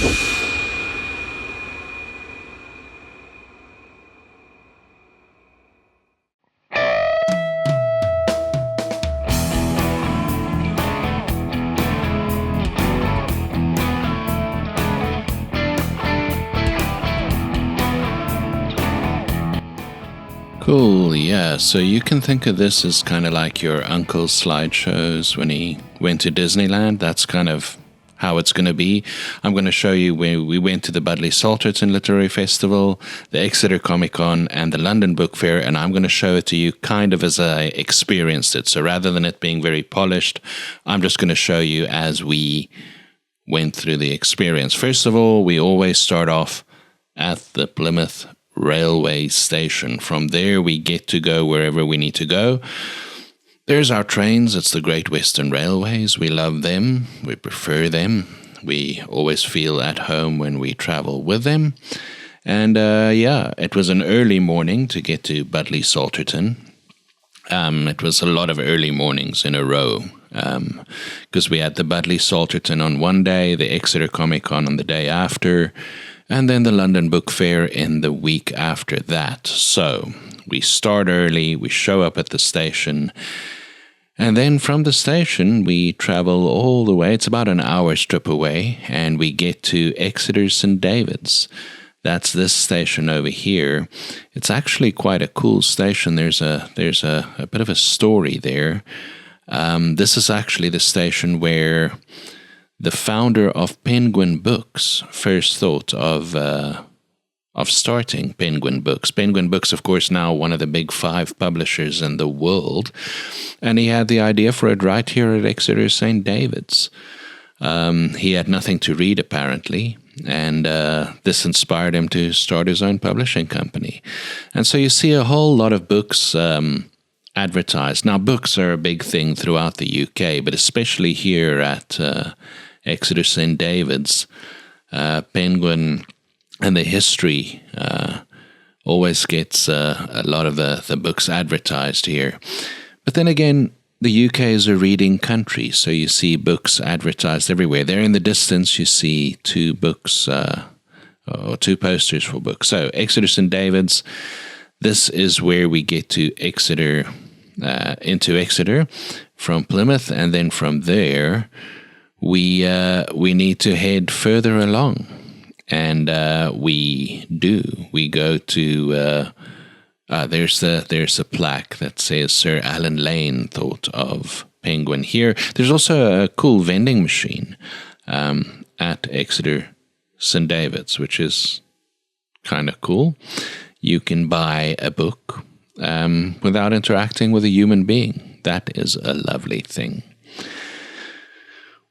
Cool, yeah. So you can think of this as kind of like your uncle's slideshows when he went to Disneyland. That's kind of how it's going to be. I'm going to show you where we went to the Budleigh Salterton Literary Festival, the Exeter Comic Con, and the London Book Fair, and I'm going to show it to you kind of as I experienced it. So rather than it being very polished, I'm just going to show you as we went through the experience. First of all, we always start off at the Plymouth railway station. From there we get to go wherever we need to go. There's our trains. It's the Great Western Railways. We love them. We prefer them. We always feel at home when we travel with them. And it was an early morning to get to Budleigh Salterton. It was a lot of early mornings in a row, because we had the Budleigh Salterton on one day, the Exeter Comic Con on the day after, and then the London Book Fair in the week after that. So we start early, we show up at the station, and then from the station we travel all the way. It's about an hour's trip away, and we get to Exeter St. David's. That's this station over here. It's actually quite a cool station. There's a bit of a story there. This is actually the station where the founder of Penguin Books first thought of starting Penguin Books. Penguin Books, of course, now one of the big 5 publishers in the world, and he had the idea for it right here at Exeter St. David's. He had nothing to read, apparently, and this inspired him to start his own publishing company. And so you see a whole lot of books advertised. Now, books are a big thing throughout the UK, but especially here at Exeter St. David's, Penguin and the history always gets a lot of the books advertised here. But then again, the UK is a reading country, so you see books advertised everywhere. There in the distance, you see 2 books, or 2 posters for books. So, Exeter St. David's, this is where we get to Exeter, into Exeter from Plymouth, and then from there, we need to head further along. And we do. We go to... there's a plaque that says Sir Alan Lane thought of Penguin here. There's also a cool vending machine at Exeter St. David's, which is kind of cool. You can buy a book without interacting with a human being. That is a lovely thing.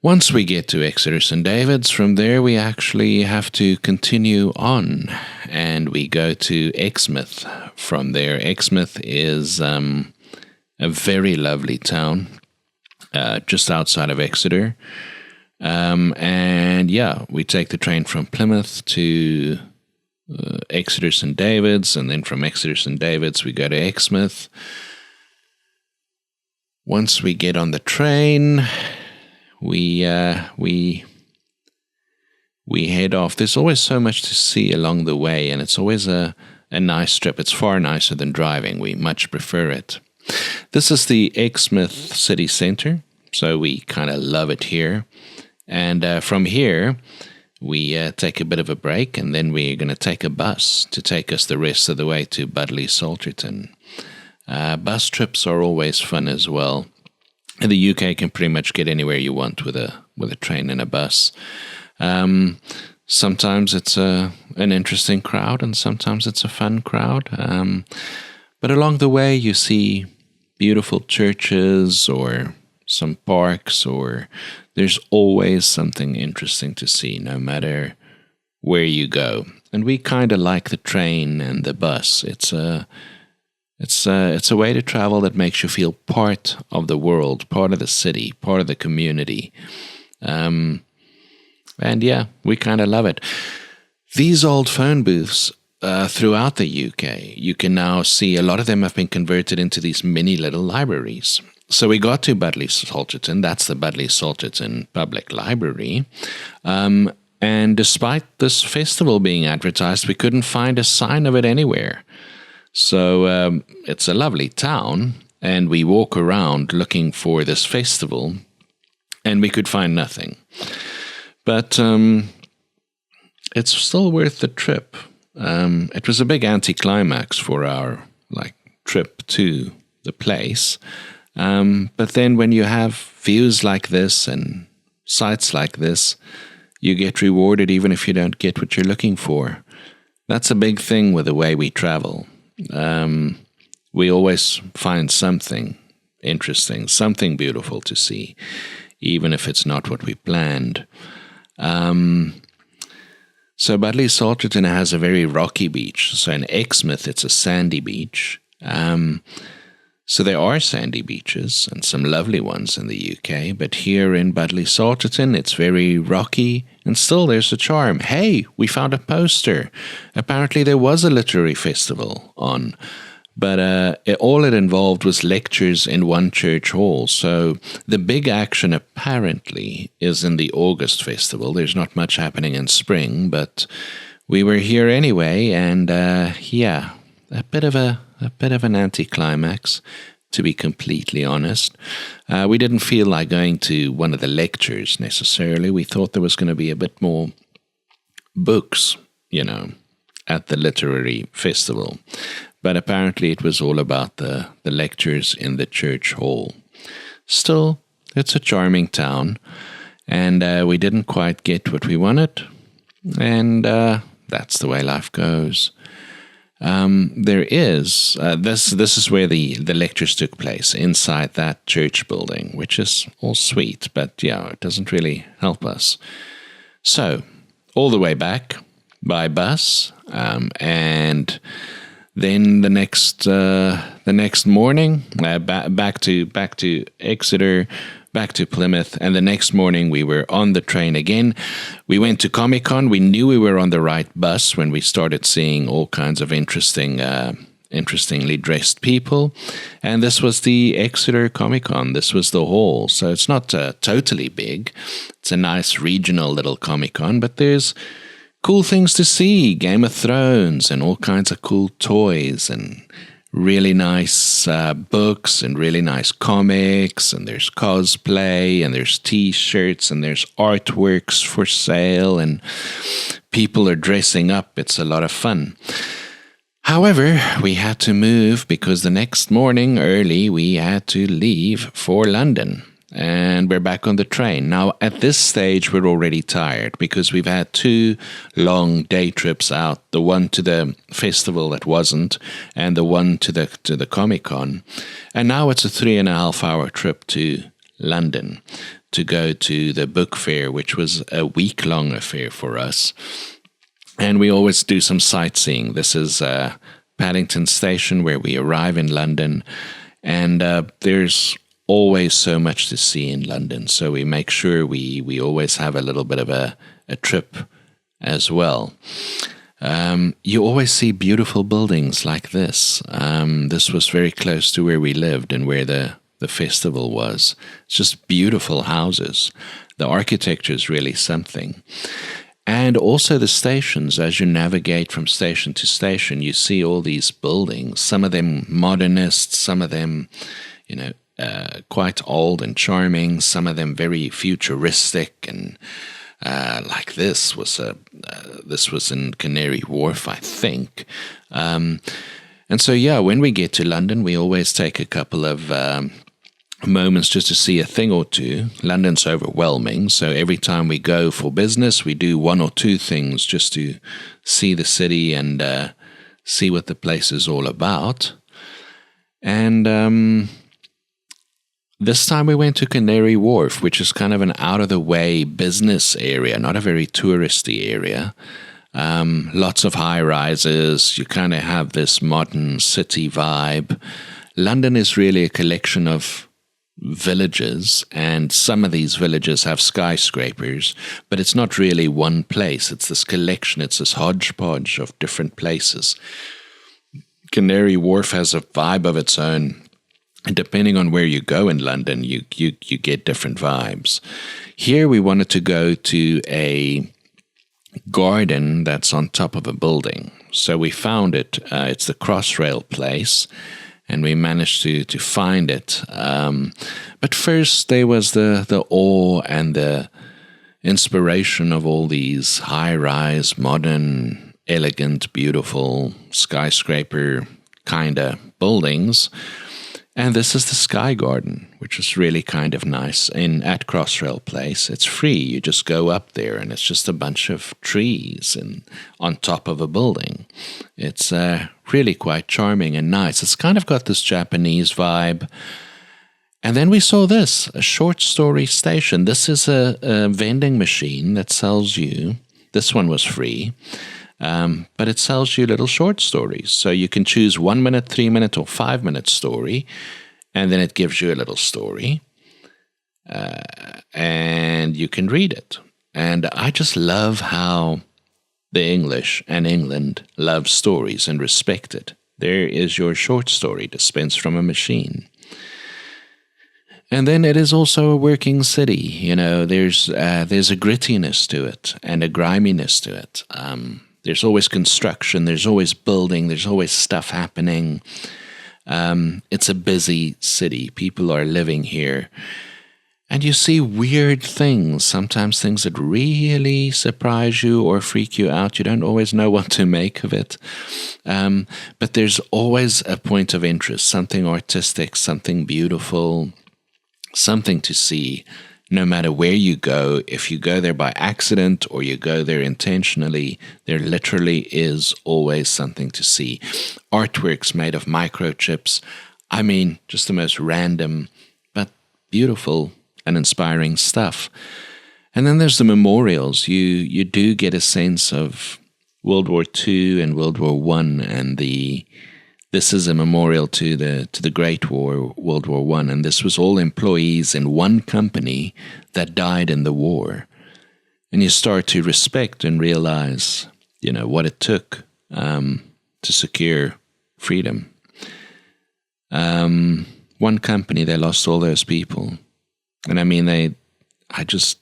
Once we get to Exeter St. David's, from there we actually have to continue on, and we go to Exmouth from there. Exmouth is a very lovely town, just outside of Exeter. We take the train from Plymouth to Exeter St. David's, and then from Exeter St. David's we go to Exmouth. Once we get on the train, we head off. There's always so much to see along the way, and it's always a nice trip. It's far nicer than driving. We much prefer it. This is the Exmouth city centre, so we kind of love it here. And from here, we take a bit of a break, and then we're going to take a bus to take us the rest of the way to Budleigh Salterton. Bus trips are always fun as well. In the UK, you can pretty much get anywhere you want with a train and a bus. Sometimes it's an interesting crowd, and sometimes it's a fun crowd. But along the way, you see beautiful churches or some parks, or there's always something interesting to see, no matter where you go. And we kind of like the train and the bus. It's a way to travel that makes you feel part of the world, part of the city, part of the community. We kind of love it. These old phone booths throughout the UK, you can now see a lot of them have been converted into these mini little libraries. So we got to Budleigh Salterton. That's the Budleigh Salterton Public Library. And despite this festival being advertised, we couldn't find a sign of it anywhere. So it's a lovely town, and we walk around looking for this festival, and we could find nothing. But it's still worth the trip. It was a big anticlimax for our trip to the place. But then when you have views like this and sights like this, you get rewarded even if you don't get what you're looking for. That's a big thing with the way we travel. We always find something interesting, something beautiful to see, even if it's not what we planned. So Budleigh Salterton has a very rocky beach. So in Exmouth, it's a sandy beach. So there are sandy beaches and some lovely ones in the UK, but here in Budleigh Salterton, it's very rocky, and still there's a charm. Hey, we found a poster. Apparently there was a literary festival on, but all it involved was lectures in one church hall. So the big action apparently is in the August festival. There's not much happening in spring, but we were here anyway, and yeah, a bit of an anticlimax, to be completely honest. We didn't feel like going to one of the lectures necessarily. We thought there was going to be a bit more books, at the literary festival. But apparently it was all about the lectures in the church hall. Still, it's a charming town, and we didn't quite get what we wanted, and that's the way life goes. There is, this is where the lectures took place, inside that church building, which is all sweet, but yeah, it doesn't really help us. So, all the way back by bus, and then the next morning, back to Exeter, back to Plymouth, and the next morning we were on the train again. We went to Comic Con. We knew we were on the right bus when we started seeing all kinds of interestingly dressed people. And this was the Exeter Comic Con. This was the hall. So it's not totally big. It's a nice regional little Comic Con, but there's cool things to see. Game of Thrones and all kinds of cool toys and really nice books and really nice comics, and there's cosplay, and there's t-shirts, and there's artworks for sale, and people are dressing up. It's a lot of fun. However, we had to move because the next morning early we had to leave for London. And we're back on the train. Now, at this stage, we're already tired because we've had 2 long day trips out, the one to the festival that wasn't, and the one to the Comic-Con. And now it's a 3.5-hour trip to London to go to the book fair, which was a week-long affair for us. And we always do some sightseeing. This is Paddington Station, where we arrive in London, and there's always so much to see in London, so we make sure we always have a little bit of a trip as well. You always see beautiful buildings like this. This was very close to where we lived and where the festival was. It's just beautiful houses. The architecture is really something. And also the stations, as you navigate from station to station, you see all these buildings, some of them modernist, some of them, quite old and charming, some of them very futuristic, and like this was in Canary Wharf, I think. And so, yeah, when we get to London, we always take a couple of moments just to see a thing or two. London's overwhelming, so every time we go for business, we do 1 or 2 things just to see the city and see what the place is all about. And this time we went to Canary Wharf, which is kind of an out-of-the-way business area, not a very touristy area. Lots of high-rises. You kind of have this modern city vibe. London is really a collection of villages, and some of these villages have skyscrapers, but it's not really one place. It's this collection. It's this hodgepodge of different places. Canary Wharf has a vibe of its own. And depending on where you go in London, you get different vibes. Here we wanted to go to a garden that's on top of a building. So we found it. It's the Crossrail place, and we managed to find it. But first there was the awe and the inspiration of all these high-rise, modern, elegant, beautiful skyscraper kind of buildings. And this is the Sky Garden, which is really kind of nice at Crossrail Place. It's free. You just go up there, and it's just a bunch of trees and on top of a building. It's really quite charming and nice. It's kind of got this Japanese vibe. And then we saw this, a short story station. This is a vending machine that sells you. This one was free. But it sells you little short stories. So you can choose 1 minute, 3 minute, or 5 minute story, and then it gives you a little story, and you can read it. And I just love how the English and England love stories and respect it. There is your short story dispensed from a machine. And then it is also a working city. You know, there's a grittiness to it and a griminess to it. There's always construction, there's always building, there's always stuff happening. It's a busy city. People are living here. And you see weird things, sometimes things that really surprise you or freak you out. You don't always know what to make of it. But there's always a point of interest, something artistic, something beautiful, something to see. No matter where you go, if you go there by accident or you go there intentionally, there literally is always something to see. Artworks made of microchips. I mean, just the most random but beautiful and inspiring stuff. And then there's the memorials. You do get a sense of World War II and World War I, and this is a memorial to the Great War, World War I, and this was all employees in one company that died in the war. And you start to respect and realize, you know, what it took to secure freedom. One company, they lost all those people. And I mean, it's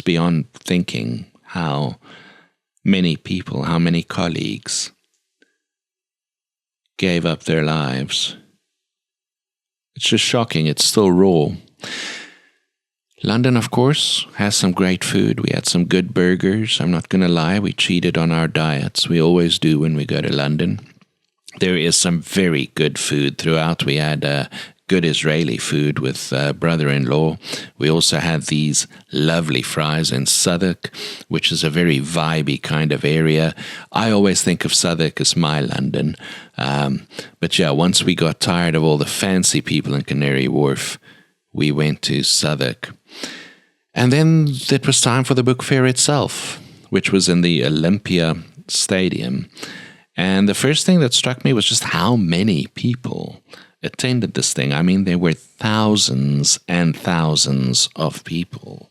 beyond thinking how many people, how many colleagues gave up their lives. It's just shocking. It's still raw. London, of course, has some great food. We had some good burgers. I'm not going to lie. We cheated on our diets. We always do when we go to London. There is some very good food throughout. We had good Israeli food with brother-in-law. We also had these lovely fries in Southwark, which is a very vibey kind of area. I always think of Southwark as my London. But yeah, once we got tired of all the fancy people in Canary Wharf, we went to Southwark. And then it was time for the book fair itself, which was in the Olympia Stadium. And the first thing that struck me was just how many people attended this thing. I mean, there were thousands and thousands of people.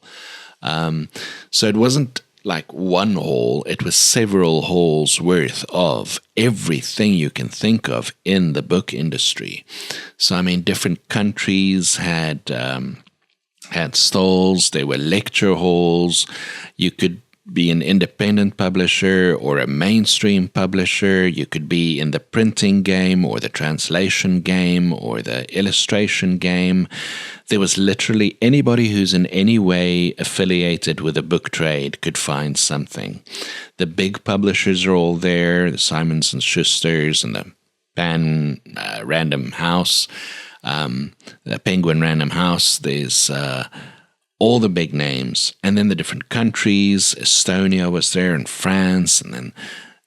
So it wasn't like one hall, it was several halls worth of everything you can think of in the book industry. So, I mean, different countries had stalls, there were lecture halls. You could be an independent publisher or a mainstream publisher. You could be in the printing game or the translation game or the illustration game. There was literally anybody who's in any way affiliated with a book trade could find something. The big publishers are all there, the Simons and Schusters and the Random House, the Penguin Random House. There's all the big names, and then the different countries. Estonia was there, and France, and then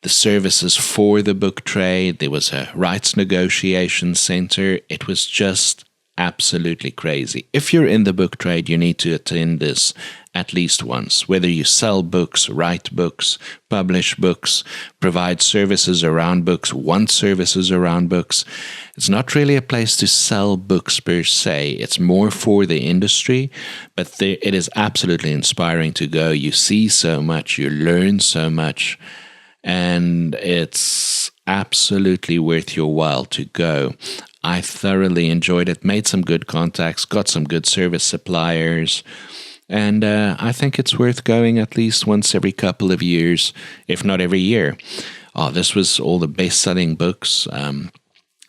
the services for the book trade. There was a rights negotiation center. It was just absolutely crazy. If you're in the book trade, you need to attend this at least once. Whether you sell books, write books, publish books, provide services around books, want services around books. It's not really a place to sell books per se. It's more for the industry, but it is absolutely inspiring to go. You see so much, you learn so much, and it's absolutely worth your while to go. I thoroughly enjoyed it, made some good contacts, got some good service suppliers, And I think it's worth going at least once every couple of years, if not every year. Oh, this was all the best-selling books.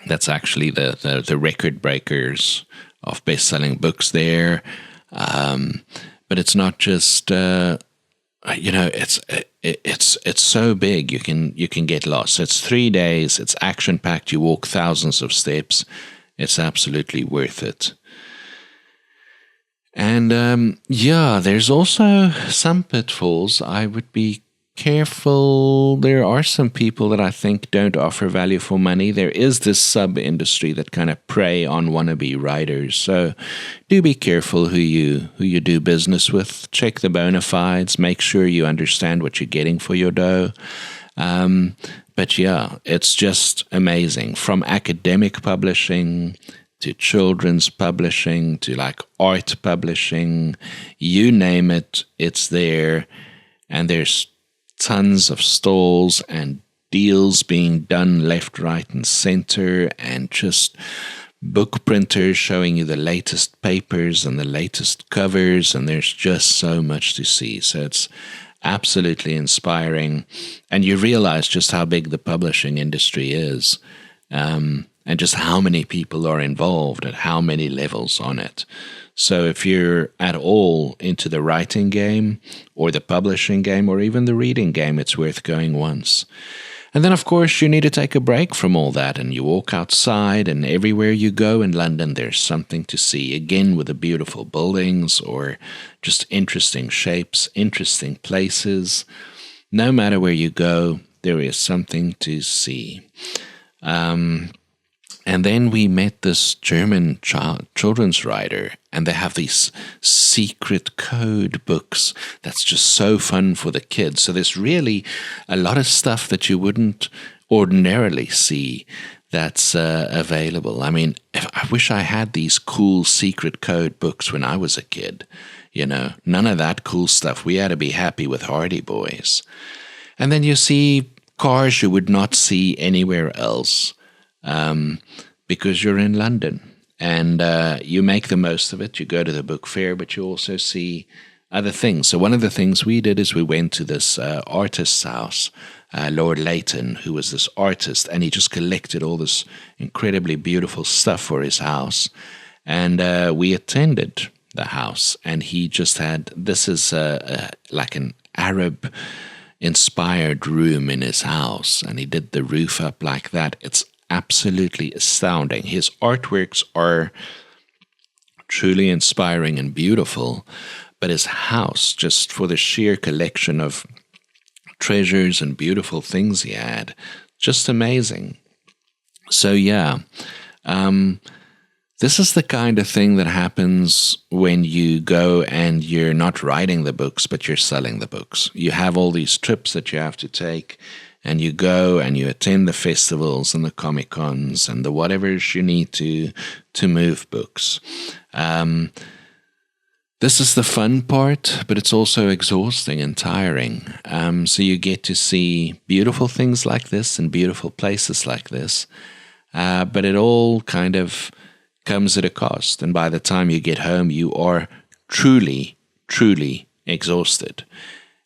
That's actually the record breakers of best-selling books there. But it's not just it's so big you can get lost. It's 3 days. It's action-packed. You walk thousands of steps. It's absolutely worth it. And there's also some pitfalls. I would be careful. There are some people that I think don't offer value for money. There is this sub-industry that kind of prey on wannabe writers. So do be careful who you do business with. Check the bona fides. Make sure you understand what you're getting for your dough. But yeah, it's just amazing. From academic publishing to children's publishing to like art publishing, you name it, it's there. And there's tons of stalls and deals being done left, right, and center, and just book printers showing you the latest papers and the latest covers, and there's just so much to see. So it's absolutely inspiring, and you realize just how big the publishing industry is, and just how many people are involved at how many levels on it. So if you're at all into the writing game or the publishing game or even the reading game, it's worth going once. And then, of course, you need to take a break from all that, and you walk outside, and everywhere you go in London, there's something to see, again, with the beautiful buildings or just interesting shapes, interesting places. No matter where you go, there is something to see. And then we met this German children's writer, and they have these secret code books that's just so fun for the kids. So there's really a lot of stuff that you wouldn't ordinarily see that's available. I mean, I wish I had these cool secret code books when I was a kid. None of that cool stuff. We had to be happy with Hardy Boys. And then you see cars you would not see anywhere else. Because you're in London, and you make the most of it. You go to the book fair, but you also see other things. So one of the things we did is we went to this artist's house, Lord Leighton, who was this artist, and he just collected all this incredibly beautiful stuff for his house. And we attended the house, and he just had, this is like an Arab-inspired room in his house, and he did the roof up like that. It's absolutely astounding. His artworks are truly inspiring and beautiful, but his house, just for the sheer collection of treasures and beautiful things he had, just amazing. So yeah, this is the kind of thing that happens when you go and you're not writing the books, but you're selling the books. You have all these trips that you have to take, and you go and you attend the festivals and the Comic Cons and the whatevers you need to move books. This is the fun part, but it's also exhausting and tiring. So you get to see beautiful things like this and beautiful places like this, but it all kind of comes at a cost. And by the time you get home, you are truly, truly exhausted.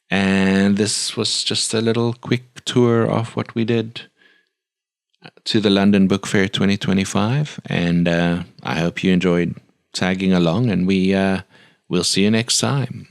And this was just a little quick tour of what we did to the London Book Fair 2025. And I hope you enjoyed tagging along, and we'll see you next time.